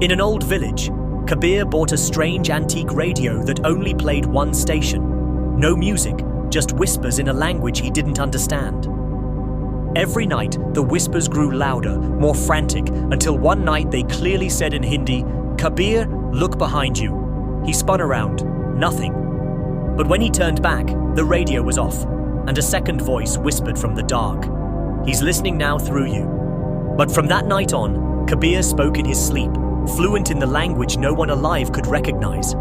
In an old village, Kabir bought a strange antique radio that only played one station. No music, just whispers in a language he didn't understand. Every night, the whispers grew louder, more frantic, until one night they clearly said in Hindi, "Kabir, look behind you." He spun around, nothing. But when he turned back, the radio was off, and a second voice whispered from the dark, "He's listening now through you." But from that night on, Kabir spoke in his sleep, fluent in the language no one alive could recognize.